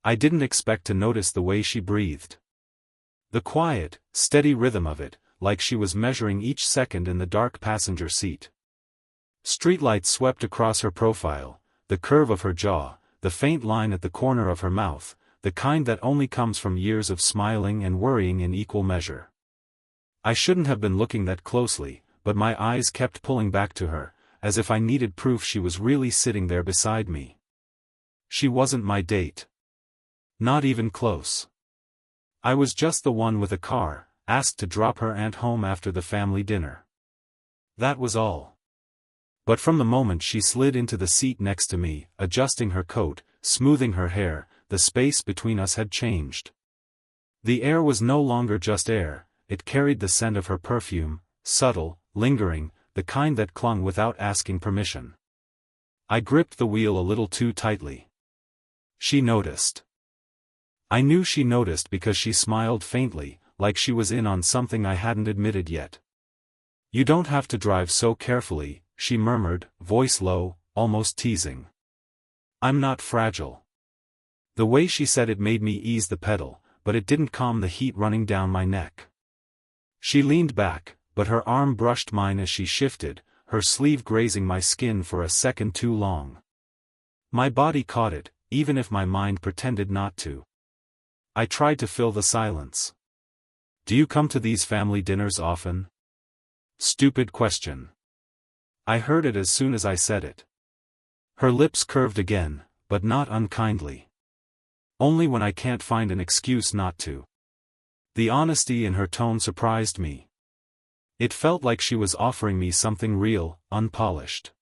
I didn't expect to notice the way she breathed. The quiet, steady rhythm of it, like she was measuring each second in the dark passenger seat. Streetlights swept across her profile, the curve of her jaw, the faint line at the corner of her mouth, the kind that only comes from years of smiling and worrying in equal measure. I shouldn't have been looking that closely, but my eyes kept pulling back to her, as if I needed proof she was really sitting there beside me. She wasn't my date. Not even close. I was just the one with a car, asked to drop her aunt home after the family dinner. That was all. But from the moment she slid into the seat next to me, adjusting her coat, smoothing her hair, the space between us had changed. The air was no longer just air, it carried the scent of her perfume, subtle, lingering, the kind that clung without asking permission. I gripped the wheel a little too tightly. She noticed. I knew she noticed because she smiled faintly, like she was in on something I hadn't admitted yet. "You don't have to drive so carefully," she murmured, voice low, almost teasing. "I'm not fragile." The way she said it made me ease the pedal, but it didn't calm the heat running down my neck. She leaned back, but her arm brushed mine as she shifted, her sleeve grazing my skin for a second too long. My body caught it, even if my mind pretended not to. I tried to fill the silence. "Do you come to these family dinners often?" Stupid question. I heard it as soon as I said it. Her lips curved again, but not unkindly. "Only when I can't find an excuse not to." The honesty in her tone surprised me. It felt like she was offering me something real, unpolished.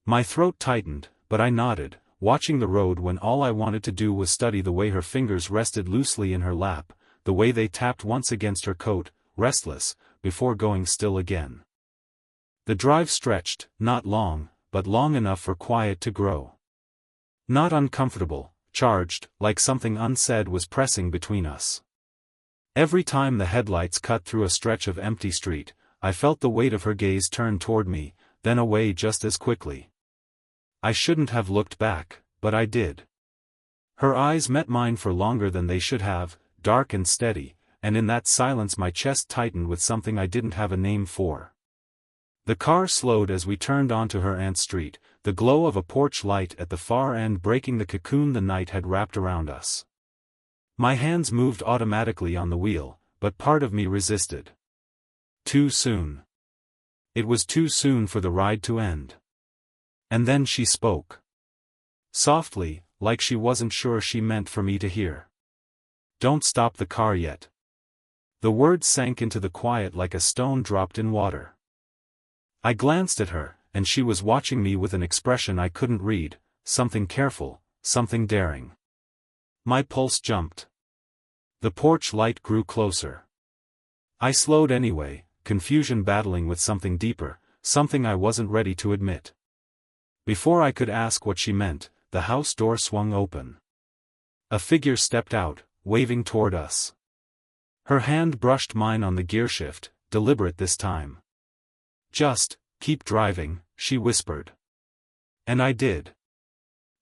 My throat tightened, but I nodded, watching the road when all I wanted to do was study the way her fingers rested loosely in her lap, the way they tapped once against her coat, restless, before going still again. The drive stretched, not long, but long enough for quiet to grow. Not uncomfortable, charged, like something unsaid was pressing between us. Every time the headlights cut through a stretch of empty street, I felt the weight of her gaze turn toward me, then away just as quickly. I shouldn't have looked back, but I did. Her eyes met mine for longer than they should have, dark and steady, and in that silence my chest tightened with something I didn't have a name for. The car slowed as we turned onto her aunt's street, the glow of a porch light at the far end breaking the cocoon the night had wrapped around us. My hands moved automatically on the wheel, but part of me resisted. Too soon. It was too soon for the ride to end. And then she spoke. Softly, like she wasn't sure she meant for me to hear. "Don't stop the car yet." The words sank into the quiet like a stone dropped in water. I glanced at her, and she was watching me with an expression I couldn't read, something careful, something daring. My pulse jumped. The porch light grew closer. I slowed anyway, confusion battling with something deeper, something I wasn't ready to admit. Before I could ask what she meant, the house door swung open. A figure stepped out, waving toward us. Her hand brushed mine on the gearshift, deliberate this time. "Just keep driving," she whispered. And I did.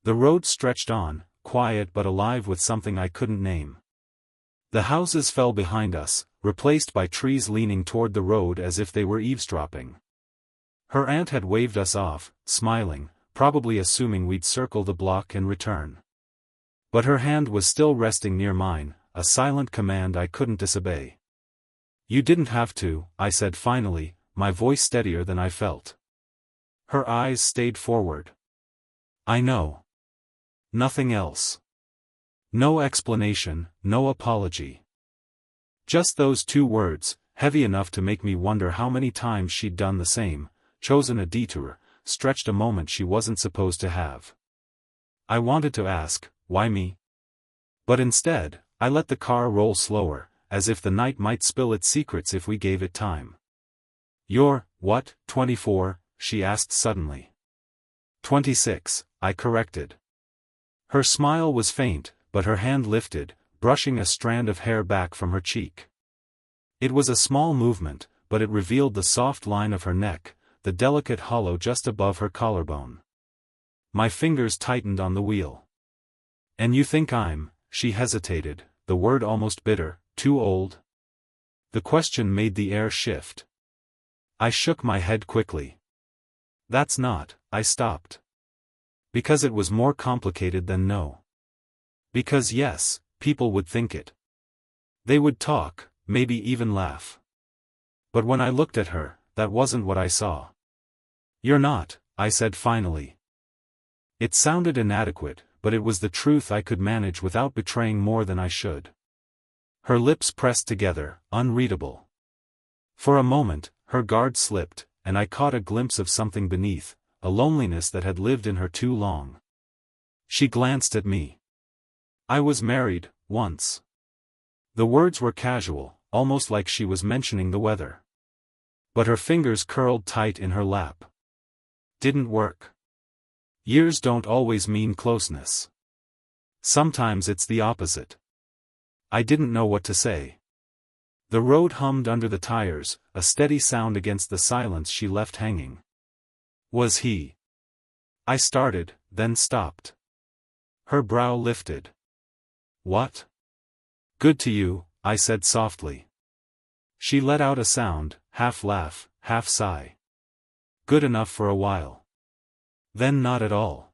The road stretched on, quiet but alive with something I couldn't name. The houses fell behind us, replaced by trees leaning toward the road as if they were eavesdropping. Her aunt had waved us off, smiling, probably assuming we'd circle the block and return. But her hand was still resting near mine, a silent command I couldn't disobey. "You didn't have to," I said finally, my voice steadier than I felt. Her eyes stayed forward. "I know." Nothing else. No explanation, no apology. Just those two words, heavy enough to make me wonder how many times she'd done the same, chosen a detour, stretched a moment she wasn't supposed to have. I wanted to ask, why me? But instead, I let the car roll slower, as if the night might spill its secrets if we gave it time. "You're, what, 24, she asked suddenly. 26, I corrected. Her smile was faint, but her hand lifted, brushing a strand of hair back from her cheek. It was a small movement, but it revealed the soft line of her neck, the delicate hollow just above her collarbone. My fingers tightened on the wheel. And you think she hesitated, the word almost bitter, too old? The question made the air shift. I shook my head quickly. That's not, I stopped. Because it was more complicated than no. Because yes, people would think it. They would talk, maybe even laugh. But when I looked at her, that wasn't what I saw. You're not, I said finally. It sounded inadequate, but it was the truth I could manage without betraying more than I should. Her lips pressed together, unreadable. For a moment, her guard slipped, and I caught a glimpse of something beneath, a loneliness that had lived in her too long. She glanced at me. I was married, once. The words were casual, almost like she was mentioning the weather. But her fingers curled tight in her lap. Didn't work. Years don't always mean closeness. Sometimes it's the opposite. I didn't know what to say. The road hummed under the tires, a steady sound against the silence she left hanging. Was he? I started, then stopped. Her brow lifted. What? Good to you, I said softly. She let out a sound, half laugh, half sigh. Good enough for a while. Then not at all.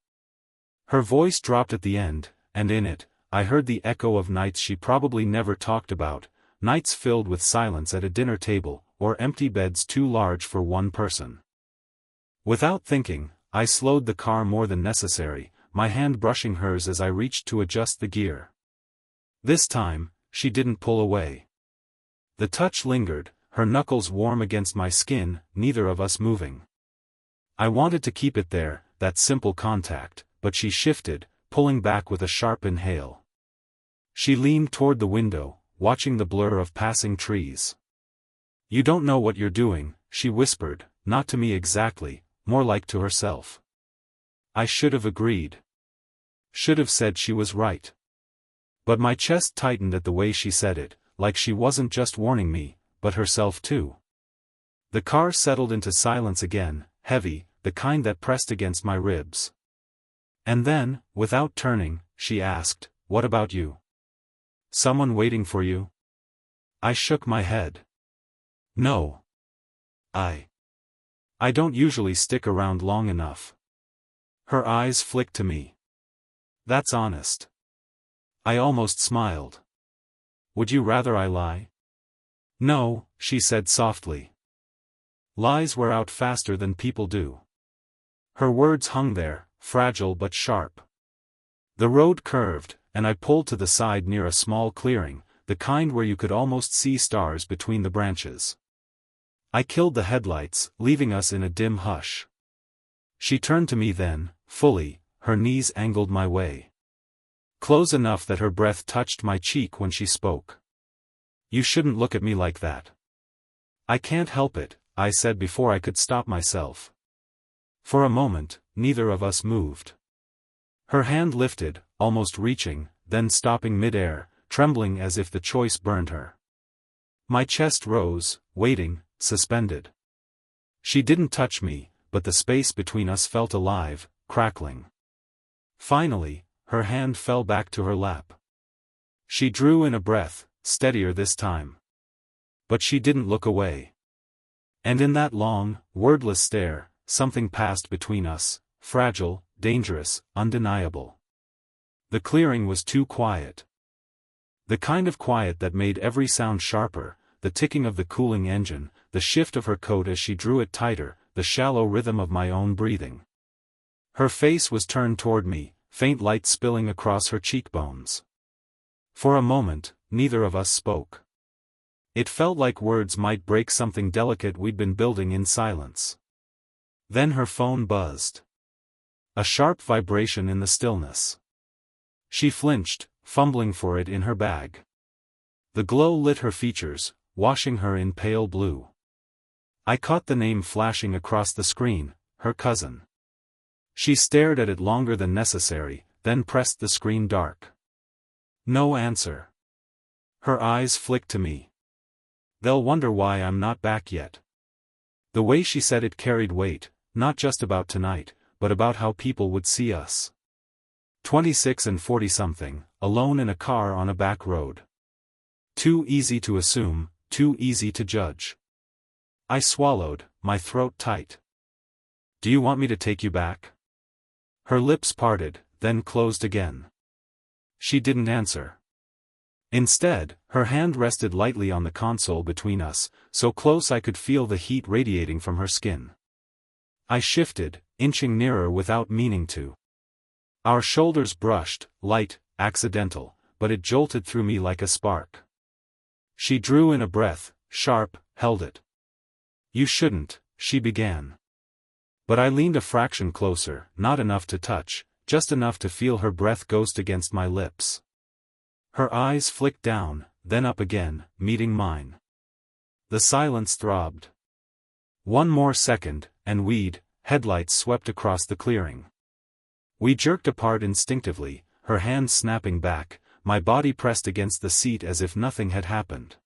Her voice dropped at the end, and in it, I heard the echo of nights she probably never talked about, nights filled with silence at a dinner table, or empty beds too large for one person. Without thinking, I slowed the car more than necessary, my hand brushing hers as I reached to adjust the gear. This time, she didn't pull away. The touch lingered, her knuckles warm against my skin, neither of us moving. I wanted to keep it there, that simple contact, but she shifted, pulling back with a sharp inhale. She leaned toward the window, watching the blur of passing trees. You don't know what you're doing, she whispered, not to me exactly, more like to herself. I should have agreed. Should have said she was right. But my chest tightened at the way she said it, like she wasn't just warning me, but herself too. The car settled into silence again, heavy, the kind that pressed against my ribs. And then, without turning, she asked, "What about you? Someone waiting for you?" I shook my head. No. I don't usually stick around long enough. Her eyes flicked to me. That's honest. I almost smiled. Would you rather I lie? No, she said softly. Lies wear out faster than people do. Her words hung there, fragile but sharp. The road curved, and I pulled to the side near a small clearing, the kind where you could almost see stars between the branches. I killed the headlights, leaving us in a dim hush. She turned to me then, fully, her knees angled my way. Close enough that her breath touched my cheek when she spoke. You shouldn't look at me like that. I can't help it, I said before I could stop myself. For a moment, neither of us moved. Her hand lifted, almost reaching, then stopping mid-air, trembling as if the choice burned her. My chest rose, waiting, suspended. She didn't touch me, but the space between us felt alive, crackling. Finally, her hand fell back to her lap. She drew in a breath, steadier this time. But she didn't look away. And in that long, wordless stare, something passed between us, fragile, dangerous, undeniable. The clearing was too quiet. The kind of quiet that made every sound sharper, the ticking of the cooling engine, the shift of her coat as she drew it tighter, the shallow rhythm of my own breathing. Her face was turned toward me, faint light spilling across her cheekbones. For a moment, neither of us spoke. It felt like words might break something delicate we'd been building in silence. Then her phone buzzed. A sharp vibration in the stillness. She flinched, fumbling for it in her bag. The glow lit her features, washing her in pale blue. I caught the name flashing across the screen, her cousin. She stared at it longer than necessary, then pressed the screen dark. No answer. Her eyes flicked to me. They'll wonder why I'm not back yet. The way she said it carried weight, not just about tonight, but about how people would see us. 26 and 40-something, alone in a car on a back road. Too easy to assume, too easy to judge. I swallowed, my throat tight. Do you want me to take you back? Her lips parted, then closed again. She didn't answer. Instead, her hand rested lightly on the console between us, so close I could feel the heat radiating from her skin. I shifted, inching nearer without meaning to. Our shoulders brushed, light, accidental, but it jolted through me like a spark. She drew in a breath, sharp, held it. You shouldn't, she began. But I leaned a fraction closer, not enough to touch, just enough to feel her breath ghost against my lips. Her eyes flicked down, then up again, meeting mine. The silence throbbed. One more second, and headlights swept across the clearing. We jerked apart instinctively, her hands snapping back, my body pressed against the seat as if nothing had happened.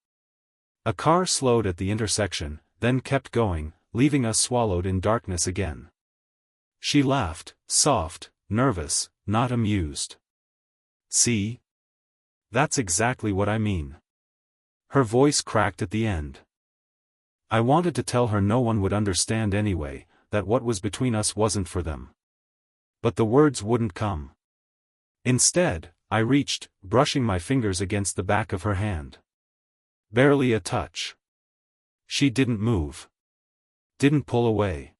A car slowed at the intersection, then kept going, leaving us swallowed in darkness again. She laughed, soft, nervous, not amused. See? That's exactly what I mean. Her voice cracked at the end. I wanted to tell her no one would understand anyway, that what was between us wasn't for them. But the words wouldn't come. Instead, I reached, brushing my fingers against the back of her hand. Barely a touch. She didn't move. Didn't pull away.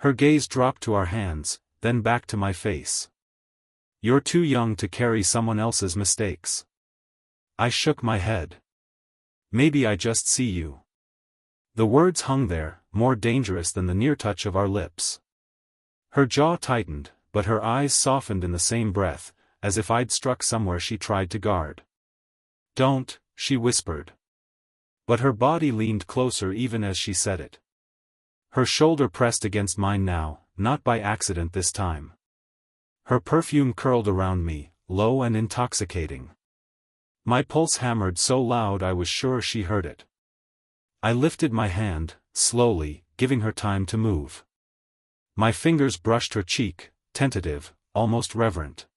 Her gaze dropped to our hands, then back to my face. You're too young to carry someone else's mistakes. I shook my head. Maybe I just see you. The words hung there, more dangerous than the near touch of our lips. Her jaw tightened, but her eyes softened in the same breath, as if I'd struck somewhere she tried to guard. Don't, she whispered. But her body leaned closer even as she said it. Her shoulder pressed against mine now, not by accident this time. Her perfume curled around me, low and intoxicating. My pulse hammered so loud I was sure she heard it. I lifted my hand, slowly, giving her time to move. My fingers brushed her cheek, tentative, almost reverent.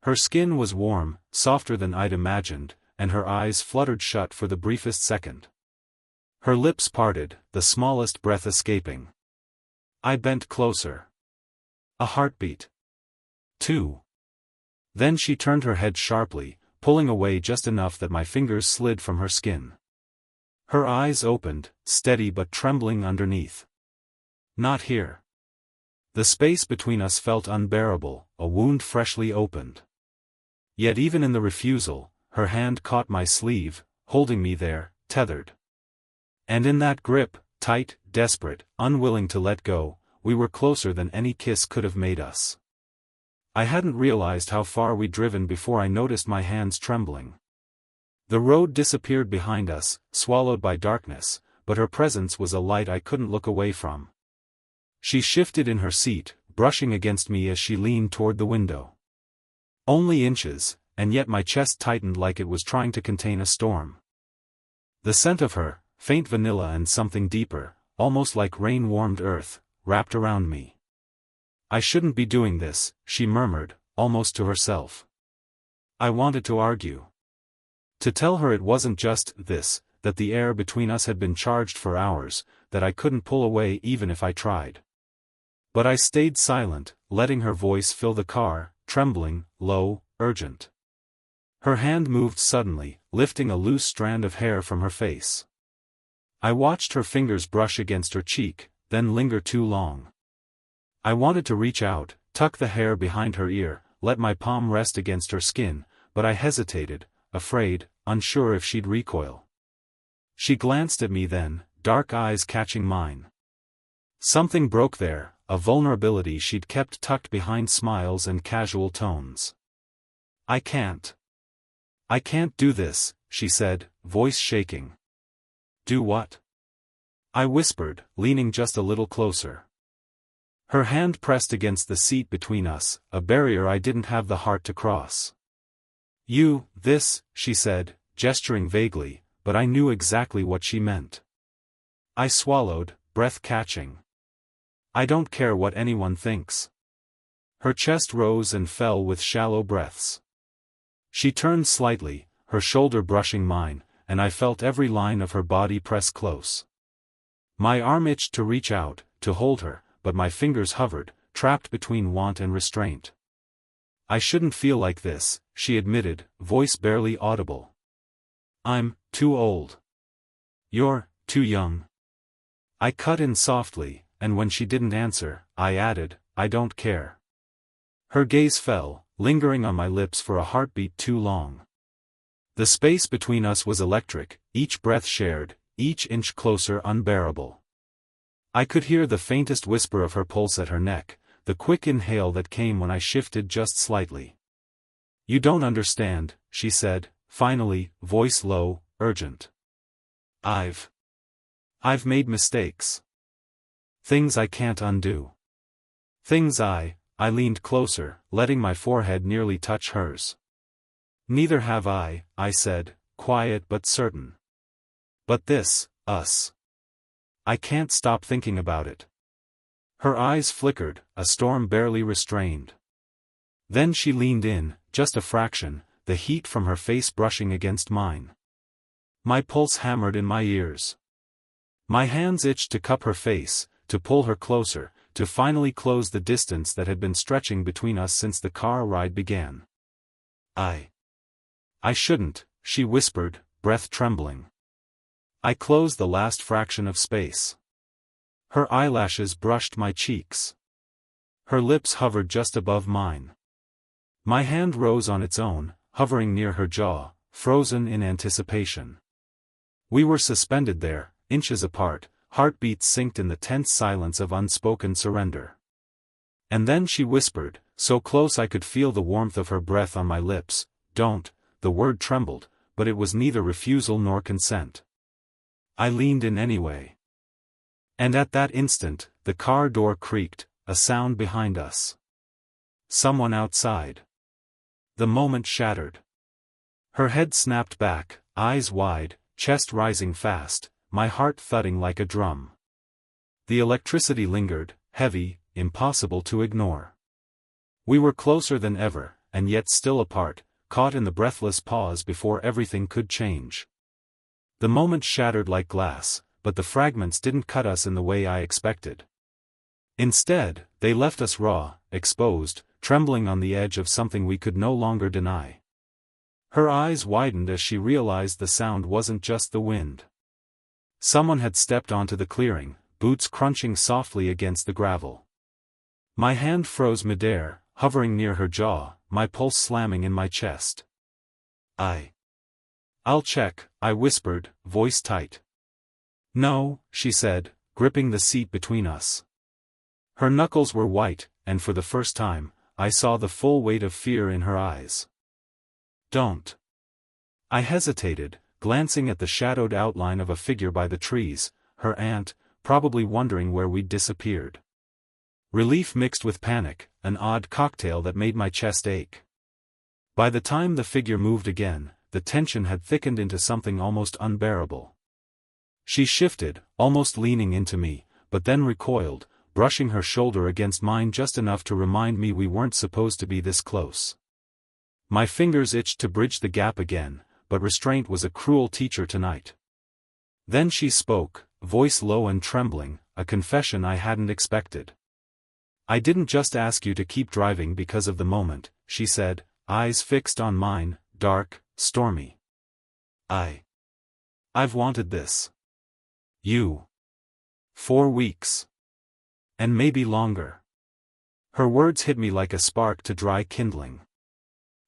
Her skin was warm, softer than I'd imagined, and her eyes fluttered shut for the briefest second. Her lips parted, the smallest breath escaping. I bent closer. A heartbeat. 2. Then she turned her head sharply, pulling away just enough that my fingers slid from her skin. Her eyes opened, steady but trembling underneath. Not here. The space between us felt unbearable, a wound freshly opened. Yet even in the refusal, her hand caught my sleeve, holding me there, tethered. And in that grip, tight, desperate, unwilling to let go, we were closer than any kiss could have made us. I hadn't realized how far we'd driven before I noticed my hands trembling. The road disappeared behind us, swallowed by darkness, but her presence was a light I couldn't look away from. She shifted in her seat, brushing against me as she leaned toward the window. Only inches, and yet my chest tightened like it was trying to contain a storm. The scent of her, faint vanilla and something deeper, almost like rain-warmed earth, wrapped around me. I shouldn't be doing this, she murmured, almost to herself. I wanted to argue. To tell her it wasn't just this, that the air between us had been charged for hours, that I couldn't pull away even if I tried. But I stayed silent, letting her voice fill the car, trembling, low, urgent. Her hand moved suddenly, lifting a loose strand of hair from her face. I watched her fingers brush against her cheek, then linger too long. I wanted to reach out, tuck the hair behind her ear, let my palm rest against her skin, but I hesitated, afraid, unsure if she'd recoil. She glanced at me then, dark eyes catching mine. Something broke there, a vulnerability she'd kept tucked behind smiles and casual tones. I can't do this, she said, voice shaking. Do what? I whispered, leaning just a little closer. Her hand pressed against the seat between us, a barrier I didn't have the heart to cross. She said, gesturing vaguely, but I knew exactly what she meant. I swallowed, breath catching. I don't care what anyone thinks. Her chest rose and fell with shallow breaths. She turned slightly, her shoulder brushing mine, and I felt every line of her body press close. My arm itched to reach out, to hold her, but my fingers hovered, trapped between want and restraint. I shouldn't feel like this, she admitted, voice barely audible. I'm too old. You're too young. I cut in softly, and when she didn't answer, I added, I don't care. Her gaze fell, lingering on my lips for a heartbeat too long. The space between us was electric, each breath shared, each inch closer unbearable. I could hear the faintest whisper of her pulse at her neck, the quick inhale that came when I shifted just slightly. You don't understand, she said, finally, voice low, urgent. I've made mistakes. Things I can't undo. Things I leaned closer, letting my forehead nearly touch hers. Neither have I said, quiet but certain. But this, us. I can't stop thinking about it. Her eyes flickered, a storm barely restrained. Then she leaned in, just a fraction, the heat from her face brushing against mine. My pulse hammered in my ears. My hands itched to cup her face, to pull her closer, to finally close the distance that had been stretching between us since the car ride began. I shouldn't, she whispered, breath trembling. I closed the last fraction of space. Her eyelashes brushed my cheeks. Her lips hovered just above mine. My hand rose on its own, hovering near her jaw, frozen in anticipation. We were suspended there, inches apart, heartbeats synced in the tense silence of unspoken surrender. And then she whispered, so close I could feel the warmth of her breath on my lips, don't. The word trembled, but it was neither refusal nor consent. I leaned in anyway. And at that instant, the car door creaked, a sound behind us. Someone outside. The moment shattered. Her head snapped back, eyes wide, chest rising fast, my heart thudding like a drum. The electricity lingered, heavy, impossible to ignore. We were closer than ever, and yet still apart, caught in the breathless pause before everything could change. The moment shattered like glass, but the fragments didn't cut us in the way I expected. Instead, they left us raw, exposed, trembling on the edge of something we could no longer deny. Her eyes widened as she realized the sound wasn't just the wind. Someone had stepped onto the clearing, boots crunching softly against the gravel. My hand froze midair, hovering near her jaw, my pulse slamming in my chest. I'll check, I whispered, voice tight. No, she said, gripping the seat between us. Her knuckles were white, and for the first time, I saw the full weight of fear in her eyes. Don't. I hesitated, glancing at the shadowed outline of a figure by the trees, her aunt, probably wondering where we'd disappeared. Relief mixed with panic, an odd cocktail that made my chest ache. By the time the figure moved again, the tension had thickened into something almost unbearable. She shifted, almost leaning into me, but then recoiled, brushing her shoulder against mine just enough to remind me we weren't supposed to be this close. My fingers itched to bridge the gap again, but restraint was a cruel teacher tonight. Then she spoke, voice low and trembling, a confession I hadn't expected. I didn't just ask you to keep driving because of the moment, she said, eyes fixed on mine, dark, stormy. I've wanted this. You. 4 weeks. And maybe longer. Her words hit me like a spark to dry kindling.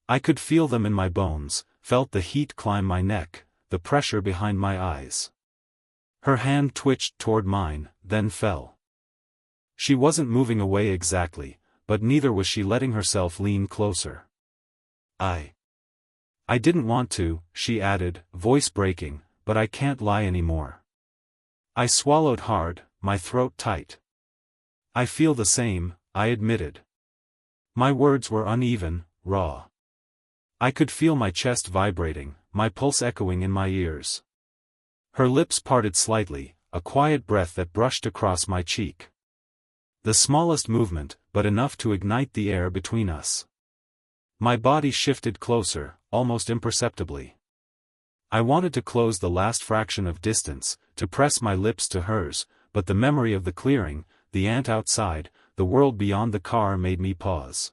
I could feel them in my bones, felt the heat climb my neck, the pressure behind my eyes. Her hand twitched toward mine, then fell. She wasn't moving away exactly, but neither was she letting herself lean closer. I didn't want to, she added, voice breaking, but I can't lie anymore. I swallowed hard, my throat tight. I feel the same, I admitted. My words were uneven, raw. I could feel my chest vibrating, my pulse echoing in my ears. Her lips parted slightly, a quiet breath that brushed across my cheek. The smallest movement, but enough to ignite the air between us. My body shifted closer, almost imperceptibly. I wanted to close the last fraction of distance, to press my lips to hers, but the memory of the clearing, the ant outside, the world beyond the car made me pause.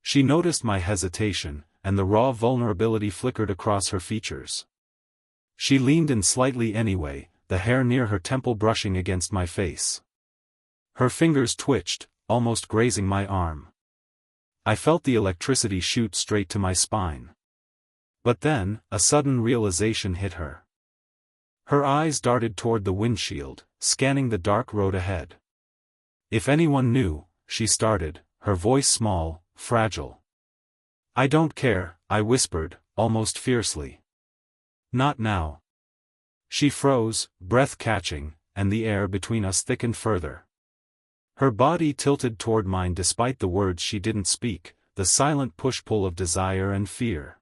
She noticed my hesitation, and the raw vulnerability flickered across her features. She leaned in slightly anyway, the hair near her temple brushing against my face. Her fingers twitched, almost grazing my arm. I felt the electricity shoot straight to my spine. But then, a sudden realization hit her. Her eyes darted toward the windshield, scanning the dark road ahead. "If anyone knew," she started, her voice small, fragile. "I don't care," I whispered, almost fiercely. "Not now." She froze, breath catching, and the air between us thickened further. Her body tilted toward mine despite the words she didn't speak, the silent push-pull of desire and fear.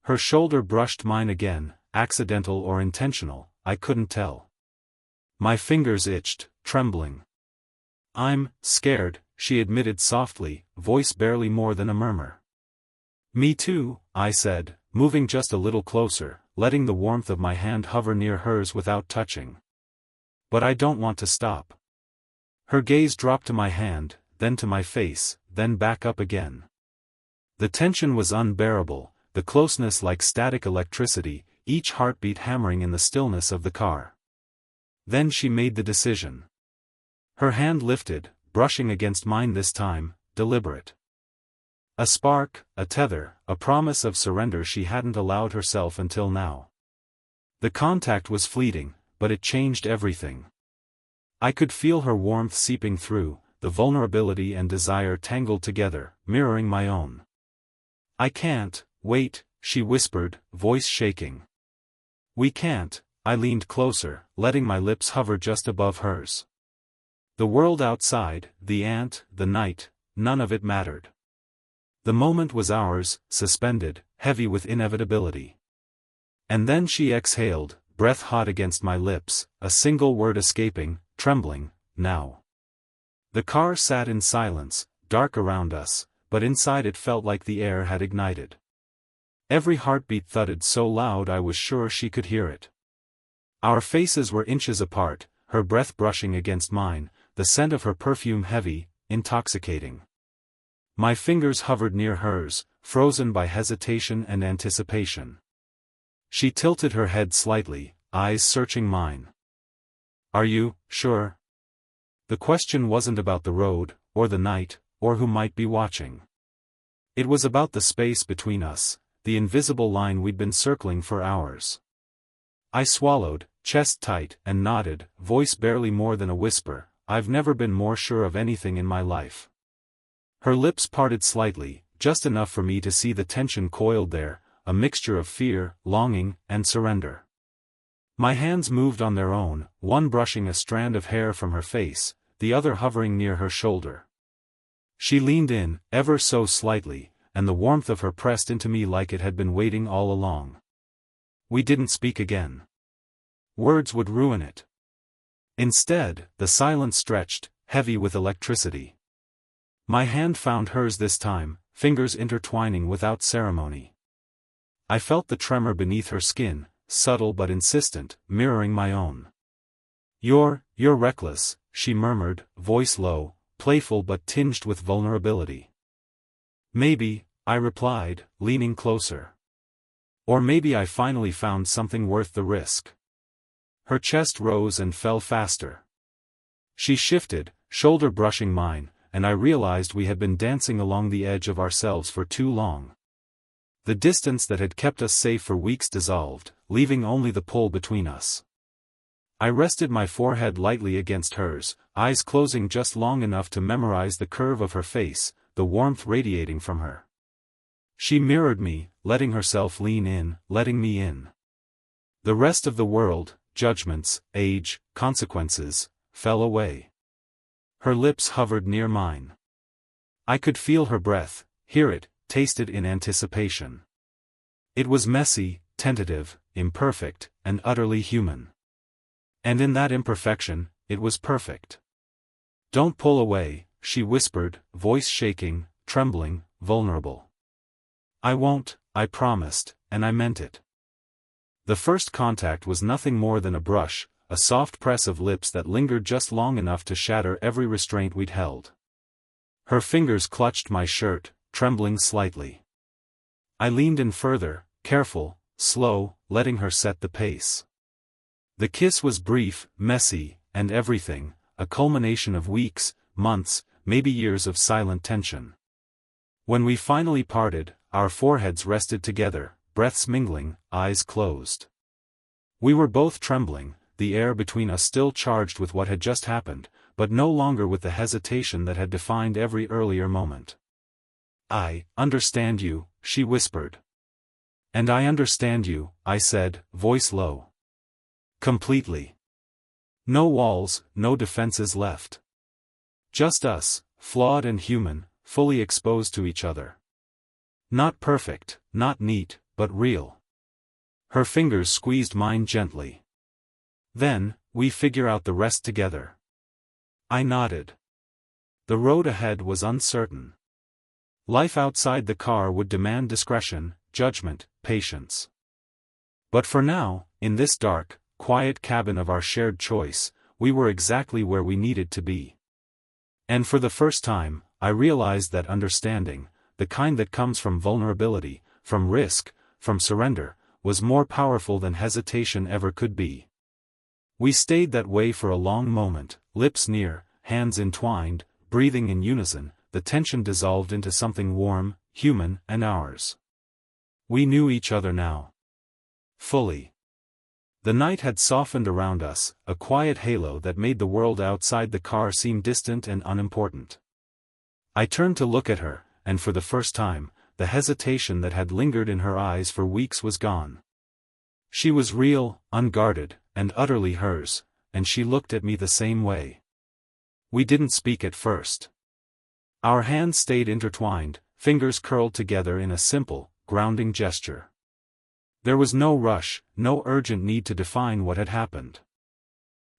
Her shoulder brushed mine again, accidental or intentional, I couldn't tell. My fingers itched, trembling. "I'm scared," she admitted softly, voice barely more than a murmur. "Me too," I said, moving just a little closer, letting the warmth of my hand hover near hers without touching. "But I don't want to stop." Her gaze dropped to my hand, then to my face, then back up again. The tension was unbearable, the closeness like static electricity, each heartbeat hammering in the stillness of the car. Then she made the decision. Her hand lifted, brushing against mine this time, deliberate. A spark, a tether, a promise of surrender she hadn't allowed herself until now. The contact was fleeting, but it changed everything. I could feel her warmth seeping through, the vulnerability and desire tangled together, mirroring my own. "I can't, wait," she whispered, voice shaking. "We can't," I leaned closer, letting my lips hover just above hers. The world outside, the ant, the night, none of it mattered. The moment was ours, suspended, heavy with inevitability. And then she exhaled, breath hot against my lips, a single word escaping, trembling, "Now." The car sat in silence, dark around us, but inside it felt like the air had ignited. Every heartbeat thudded so loud I was sure she could hear it. Our faces were inches apart, her breath brushing against mine, the scent of her perfume heavy, intoxicating. My fingers hovered near hers, frozen by hesitation and anticipation. She tilted her head slightly, eyes searching mine. "Are you sure?" The question wasn't about the road, or the night, or who might be watching. It was about the space between us, the invisible line we'd been circling for hours. I swallowed, chest tight, and nodded, voice barely more than a whisper, "I've never been more sure of anything in my life." Her lips parted slightly, just enough for me to see the tension coiled there, a mixture of fear, longing, and surrender. My hands moved on their own, one brushing a strand of hair from her face, the other hovering near her shoulder. She leaned in, ever so slightly, and the warmth of her pressed into me like it had been waiting all along. We didn't speak again. Words would ruin it. Instead, the silence stretched, heavy with electricity. My hand found hers this time, fingers intertwining without ceremony. I felt the tremor beneath her skin, subtle but insistent, mirroring my own. You're reckless," she murmured, voice low, playful but tinged with vulnerability. "Maybe," I replied, leaning closer. "Or maybe I finally found something worth the risk." Her chest rose and fell faster. She shifted, shoulder brushing mine, and I realized we had been dancing along the edge of ourselves for too long. The distance that had kept us safe for weeks dissolved, leaving only the pull between us. I rested my forehead lightly against hers, eyes closing just long enough to memorize the curve of her face, the warmth radiating from her. She mirrored me, letting herself lean in, letting me in. The rest of the world, judgments, age, consequences, fell away. Her lips hovered near mine. I could feel her breath, hear it, taste it in anticipation. It was messy, tentative, imperfect, and utterly human. And in that imperfection, it was perfect. "Don't pull away," she whispered, voice shaking, trembling, vulnerable. "I won't," I promised, and I meant it. The first contact was nothing more than a brush, a soft press of lips that lingered just long enough to shatter every restraint we'd held. Her fingers clutched my shirt, trembling slightly. I leaned in further, careful, slow, letting her set the pace. The kiss was brief, messy, and everything, a culmination of weeks, months, maybe years of silent tension. When we finally parted, our foreheads rested together, breaths mingling, eyes closed. We were both trembling, the air between us still charged with what had just happened, but no longer with the hesitation that had defined every earlier moment. "I understand you," she whispered. "And I understand you," I said, voice low. "Completely. No walls, no defenses left. Just us, flawed and human, fully exposed to each other. Not perfect, not neat, but real." Her fingers squeezed mine gently. "Then, we figure out the rest together." I nodded. The road ahead was uncertain. Life outside the car would demand discretion, judgment, patience. But for now, in this dark, quiet cabin of our shared choice, we were exactly where we needed to be. And for the first time, I realized that understanding, the kind that comes from vulnerability, from risk, from surrender, was more powerful than hesitation ever could be. We stayed that way for a long moment, lips near, hands entwined, breathing in unison. The tension dissolved into something warm, human, and ours. We knew each other now. Fully. The night had softened around us, a quiet halo that made the world outside the car seem distant and unimportant. I turned to look at her, and for the first time, the hesitation that had lingered in her eyes for weeks was gone. She was real, unguarded, and utterly hers, and she looked at me the same way. We didn't speak at first. Our hands stayed intertwined, fingers curled together in a simple, grounding gesture. There was no rush, no urgent need to define what had happened.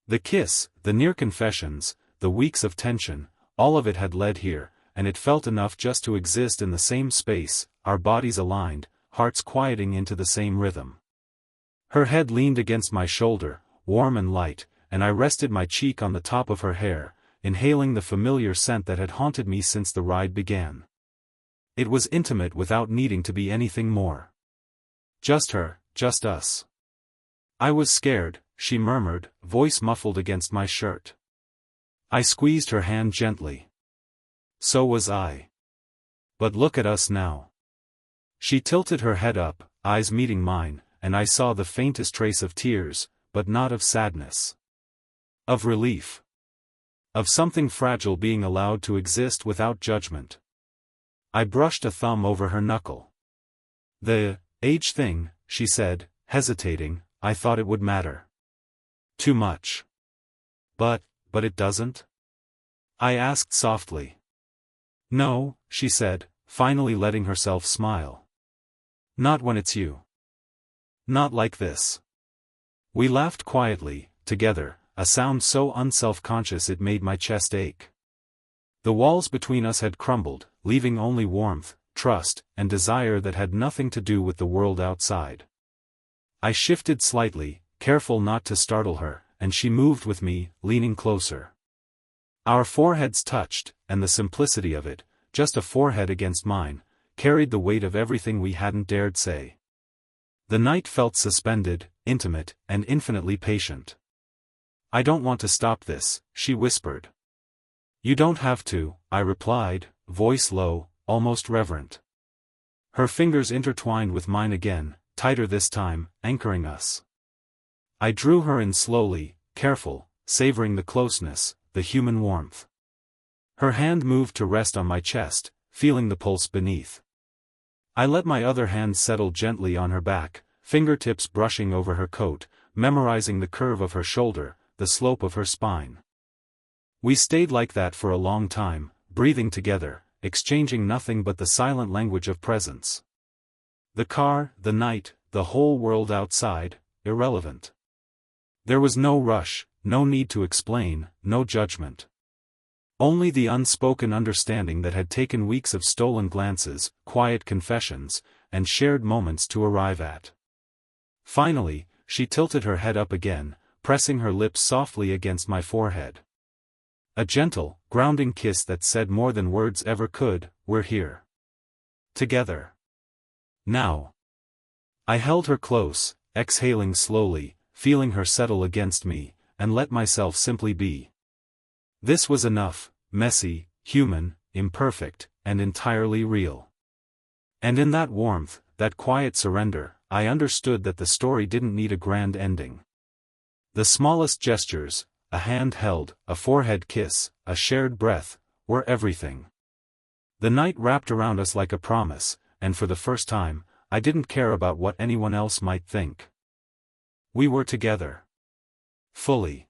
The kiss, the near confessions, the weeks of tension, all of it had led here, and it felt enough just to exist in the same space, our bodies aligned, hearts quieting into the same rhythm. Her head leaned against my shoulder, warm and light, and I rested my cheek on the top of her hair, inhaling the familiar scent that had haunted me since the ride began. It was intimate without needing to be anything more. Just her, just us. "I was scared," she murmured, voice muffled against my shirt. I squeezed her hand gently. "So was I. But look at us now." She tilted her head up, eyes meeting mine, and I saw the faintest trace of tears, but not of sadness. Of relief. Of something fragile being allowed to exist without judgment. I brushed a thumb over her knuckle. "The age thing," she said, hesitating, "I thought it would matter. Too much." But it doesn't?" I asked softly. "No," she said, finally letting herself smile. "Not when it's you. Not like this." We laughed quietly, together, a sound so unself-conscious it made my chest ache. The walls between us had crumbled, leaving only warmth, trust, and desire that had nothing to do with the world outside. I shifted slightly, careful not to startle her, and she moved with me, leaning closer. Our foreheads touched, and the simplicity of it, just a forehead against mine, carried the weight of everything we hadn't dared say. The night felt suspended, intimate, and infinitely patient. "I don't want to stop this," she whispered. "You don't have to," I replied, voice low, almost reverent. Her fingers intertwined with mine again, tighter this time, anchoring us. I drew her in slowly, careful, savoring the closeness, the human warmth. Her hand moved to rest on my chest, feeling the pulse beneath. I let my other hand settle gently on her back, fingertips brushing over her coat, memorizing the curve of her shoulder, the slope of her spine. We stayed like that for a long time, breathing together, exchanging nothing but the silent language of presence. The car, the night, the whole world outside, irrelevant. There was no rush, no need to explain, no judgment. Only the unspoken understanding that had taken weeks of stolen glances, quiet confessions, and shared moments to arrive at. Finally, she tilted her head up again, pressing her lips softly against my forehead. A gentle, grounding kiss that said more than words ever could, "We're here. Together. Now." I held her close, exhaling slowly, feeling her settle against me, and let myself simply be. This was enough, messy, human, imperfect, and entirely real. And in that warmth, that quiet surrender, I understood that the story didn't need a grand ending. The smallest gestures, a hand held, a forehead kiss, a shared breath, were everything. The night wrapped around us like a promise, and for the first time, I didn't care about what anyone else might think. We were together. Fully.